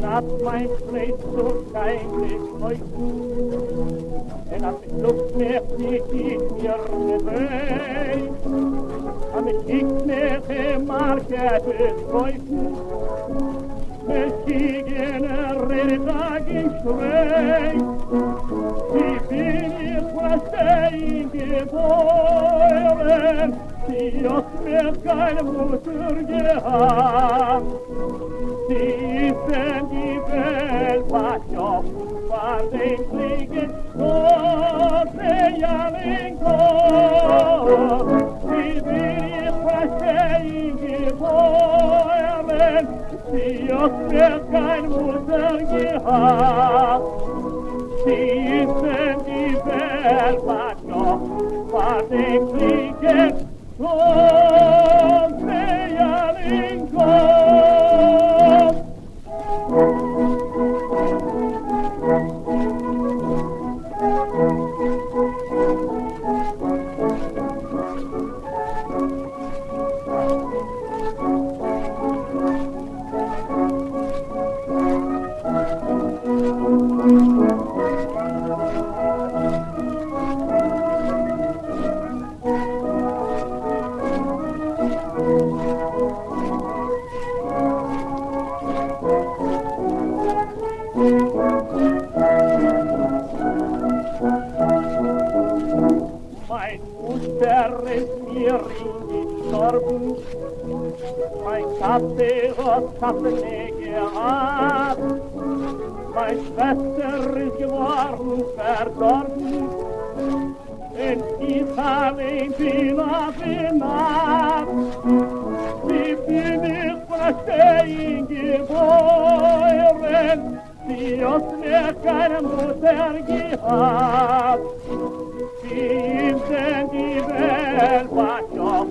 Nacht mein Kleid so scheinlich leuchten, denn als ich Luft mehr fliegt, ich mir bewegt, am ich nicht mehr gemarket betäufen, mit Kiegen Redetag ich schreck, wie bin ich verstehen geboren, die aus mir keine Mutter gehabt. Sie ist in die Welt, was ich auf den Fliegen, Gott sei allein Gott. Wie will ich verstehen geboren, sie aus mir keine Mutter gehabt. Sie ist in die Welt, was ich auf den Fliegen, Gott sei allein Gott. Mein Mutter ist mir gestorben, mein Kaffee hat Kaffee gehabt, meine Schwester ist geworden verdorben, und ich allein bin auf der Nacht. Wie bin ich verstehen geboren, die aus mir keine Mutter gehabt. Sie ist in die Welt, was ich auf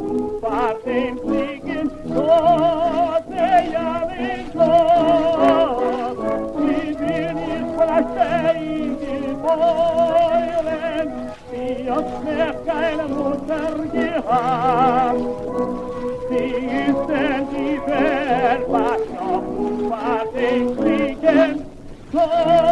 den Fliegen, Gott sei allein Gott. Wie bin ich verstehen geboren, die aus mir keine Mutter gehabt. Sie ist in die Welt, was ich auf den Fliegen, Gott